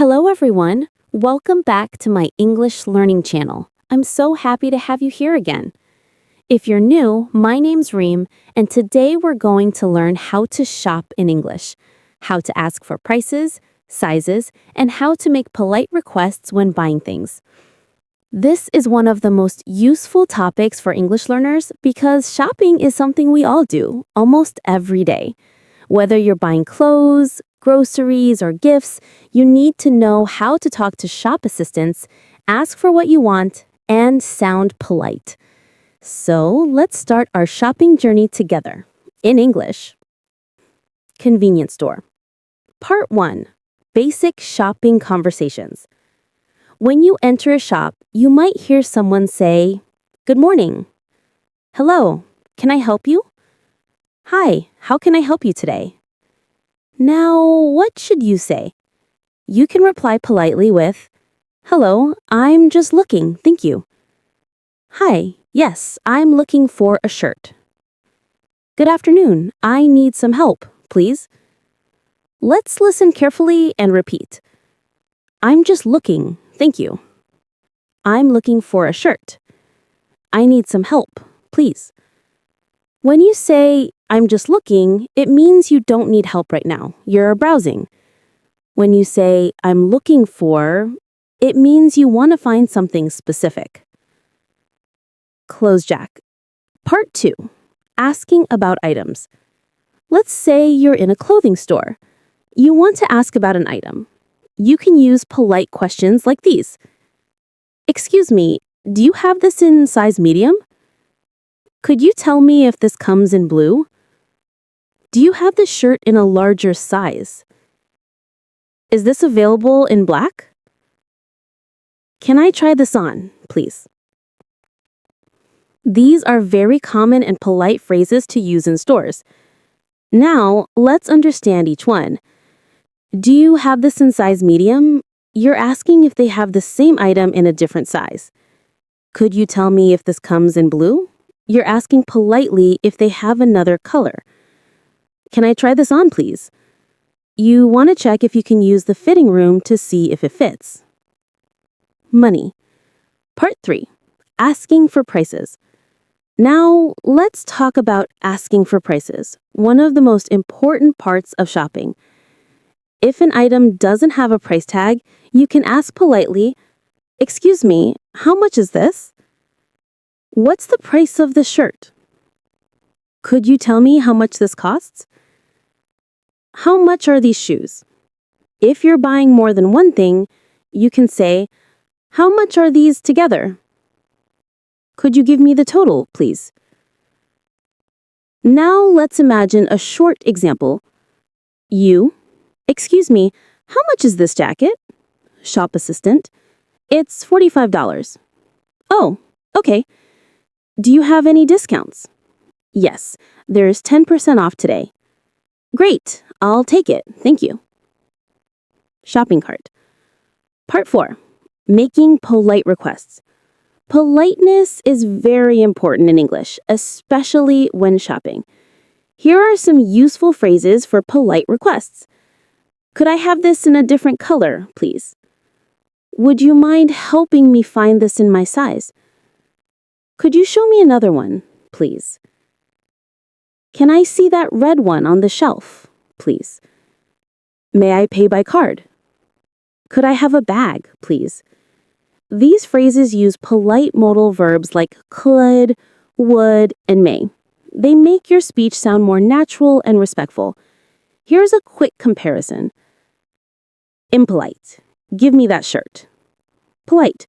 Hello, everyone. Welcome back to my English learning channel. I'm so happy to have you here again. If you're new, my name's Reem, and today we're going to learn how to shop in English, how to ask for prices, sizes, and how to make polite requests when buying things. This is one of the most useful topics for English learners because shopping is something we all do almost every day. Whether you're buying clothes, groceries, or gifts, you need to know how to talk to shop assistants, ask for what you want, and sound polite. So let's start our shopping journey together in English. Convenience store. Part 1. Basic shopping conversations. When you enter a shop, you might hear someone say, "Good morning." "Hello, can I help you?" "Hi, how can I help you today?" Now, what should you say? You can reply politely with, "Hello, I'm just looking, thank you." "Hi, yes, I'm looking for a shirt." "Good afternoon, I need some help, please." Let's listen carefully and repeat. "I'm just looking, thank you." "I'm looking for a shirt." "I need some help, please." When you say, "I'm just looking," it means you don't need help right now. You're browsing. When you say, "I'm looking for," it means you want to find something specific. Clothes jack. Part 2. Asking about items. Let's say you're in a clothing store. You want to ask about an item. You can use polite questions like these. "Excuse me, do you have this in size medium?" "Could you tell me if this comes in blue?" "Do you have this shirt in a larger size?" "Is this available in black?" "Can I try this on, please?" These are very common and polite phrases to use in stores. Now, let's understand each one. Do you have this in size medium? You're asking if they have the same item in a different size. Could you tell me if this comes in blue? You're asking politely if they have another color. Can I try this on, please? You want to check if you can use the fitting room to see if it fits. Money. Part 3. Asking for prices. Now, let's talk about asking for prices, one of the most important parts of shopping. If an item doesn't have a price tag, you can ask politely, "Excuse me, how much is this?" "What's the price of this shirt?" "Could you tell me how much this costs?" "How much are these shoes?" If you're buying more than one thing, you can say, "How much are these together?" "Could you give me the total, please?" Now let's imagine a short example. "Excuse me, how much is this jacket?" Shop assistant. "It's $45. "Oh, okay. Do you have any discounts?" "Yes, there's 10% off today." "Great, I'll take it, thank you." Shopping cart. Part 4. Making polite requests. Politeness is very important in English, especially when shopping. Here are some useful phrases for polite requests. "Could I have this in a different color, please?" "Would you mind helping me find this in my size?" "Could you show me another one, please?" "Can I see that red one on the shelf, please?" "May I pay by card?" "Could I have a bag, please?" These phrases use polite modal verbs like could, would, and may. They make your speech sound more natural and respectful. Here's a quick comparison. Impolite. "Give me that shirt." Polite.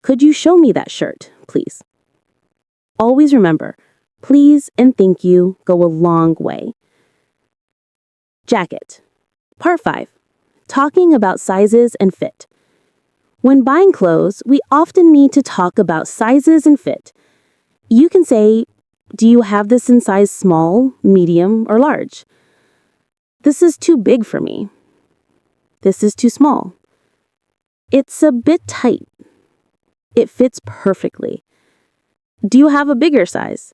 "Could you show me that shirt, please?" Always remember, please and thank you go a long way. Jacket. Part 5. Talking about sizes and fit. When buying clothes, we often need to talk about sizes and fit. You can say, "Do you have this in size small, medium, or large?" "This is too big for me." "This is too small." "It's a bit tight." "It fits perfectly." "Do you have a bigger size?"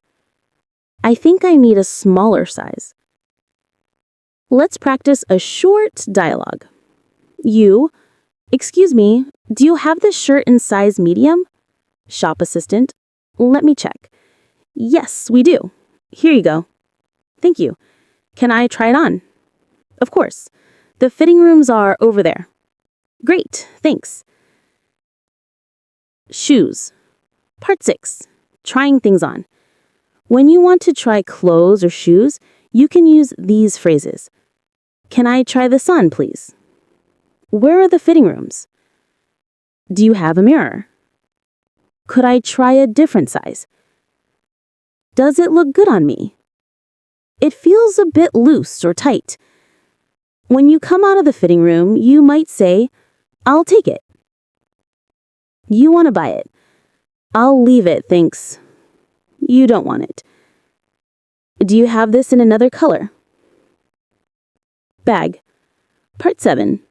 "I think I need a smaller size." Let's practice a short dialogue. Excuse me, do you have this shirt in size medium? Shop assistant. Let me check. Yes, we do. Here you go. Thank you. Can I try it on? Of course. The fitting rooms are over there. Great, thanks. Shoes. Part 6. Trying things on. When you want to try clothes or shoes, you can use these phrases. Can I try this on, please? Where are the fitting rooms? Do you have a mirror? Could I try a different size? Does it look good on me? It feels a bit loose or tight. When you come out of the fitting room, you might say, I'll take it. You want to buy it. I'll leave it, thanks. You don't want it. Do you have this in another color? Bag. Part 7.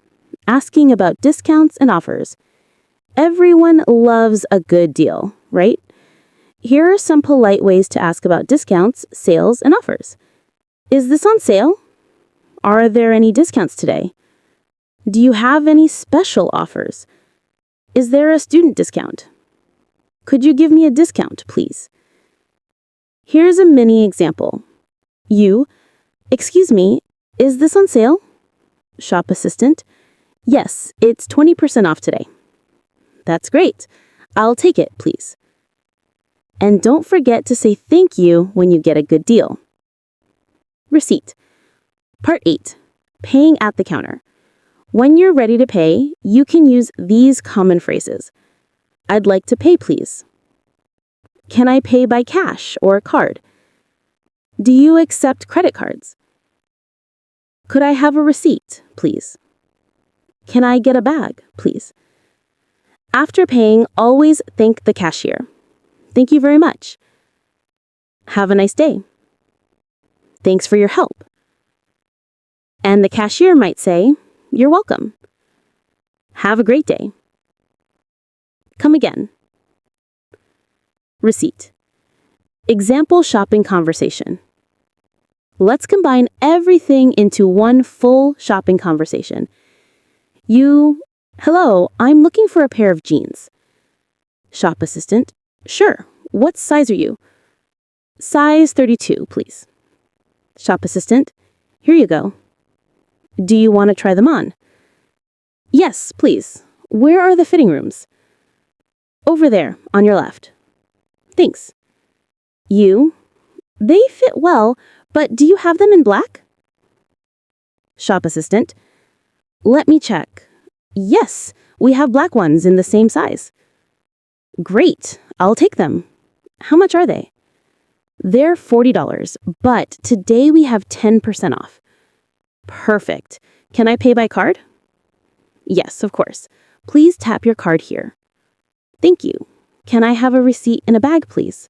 Asking about discounts and offers. Everyone loves a good deal, right? Here are some polite ways to ask about discounts, sales, and offers. Is this on sale? Are there any discounts today? Do you have any special offers? Is there a student discount? Could you give me a discount, please? Here's a mini example. You, excuse me, is this on sale? Shop assistant, yes, it's 20% off today. That's great. I'll take it, please. And don't forget to say thank you when you get a good deal. Receipt. Part 8. Paying at the counter. When you're ready to pay, you can use these common phrases. I'd like to pay, please. Can I pay by cash or card? Do you accept credit cards? Could I have a receipt, please? Can I get a bag, please? After paying, always thank the cashier. Thank you very much. Have a nice day. Thanks for your help. And the cashier might say, you're welcome. Have a great day. Come again. Receipt. Example shopping conversation. Let's combine everything into one full shopping conversation. Hello, I'm looking for a pair of jeans. Shop assistant, sure. What size are you? Size 32, please. Shop assistant, here you go. Do you want to try them on? Yes, please. Where are the fitting rooms? Over there, on your left. Thanks. They fit well, but do you have them in black? Shop assistant, let me check. Yes, we have black ones in the same size. Great, I'll take them. How much are they? They're $40, but today we have 10% off. Perfect. Can I pay by card? Yes, of course. Please tap your card here. Thank you. Can I have a receipt in a bag, please?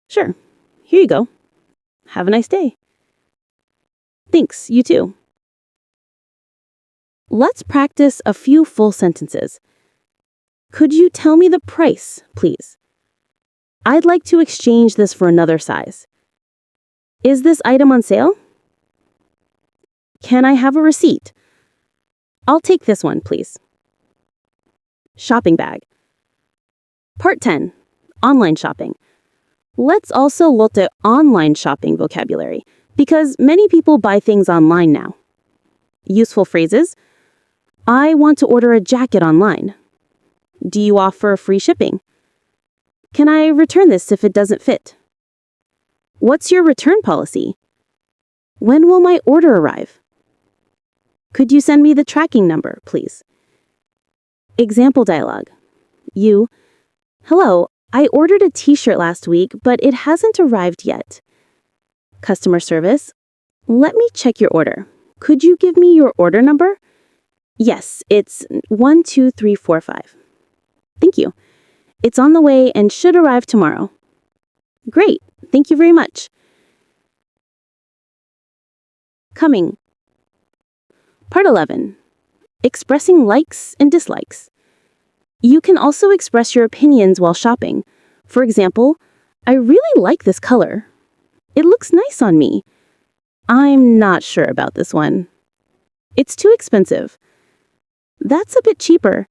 Sure. Here you go. Have a nice day. Thanks, you too. Let's practice a few full sentences. Could you tell me the price, please? I'd like to exchange this for another size. Is this item on sale? Can I have a receipt? I'll take this one, please. Shopping bag. Part 10. Online shopping. Let's also look at online shopping vocabulary because many people buy things online now. Useful phrases. I want to order a jacket online. Do you offer free shipping? Can I return this if it doesn't fit? What's your return policy? When will my order arrive? Could you send me the tracking number, please? Example dialogue. Hello, I ordered a t-shirt last week, but it hasn't arrived yet. Customer service. Let me check your order. Could you give me your order number? Yes, it's 12345. Thank you. It's on the way and should arrive tomorrow. Great. Thank you very much. Coming. Part 11. Expressing likes and dislikes. You can also express your opinions while shopping. For example, I really like this color. It looks nice on me. I'm not sure about this one. It's too expensive. That's a bit cheaper.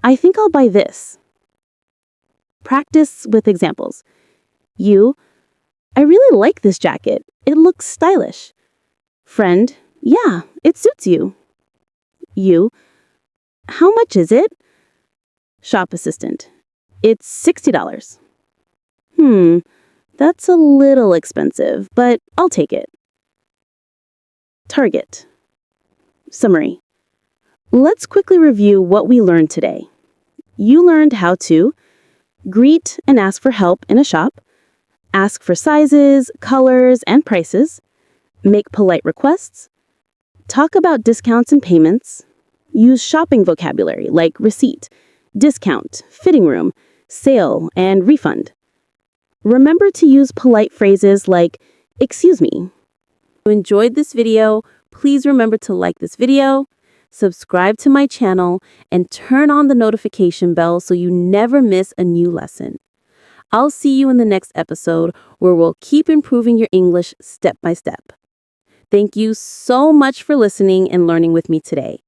I think I'll buy this. Practice with examples. You, I really like this jacket. It looks stylish. Friend, yeah, it suits you. You, how much is it? Shop assistant, it's $60. That's a little expensive, but I'll take it. Target. Summary. Let's quickly review what we learned today. You learned how to greet and ask for help in a shop, ask for sizes, colors, and prices, make polite requests, talk about discounts and payments, use shopping vocabulary like receipt, discount, fitting room, sale, and refund. Remember to use polite phrases like, excuse me. If you enjoyed this video, please remember to like this video, subscribe to my channel, and turn on the notification bell so you never miss a new lesson. I'll see you in the next episode where we'll keep improving your English step by step. Thank you so much for listening and learning with me today.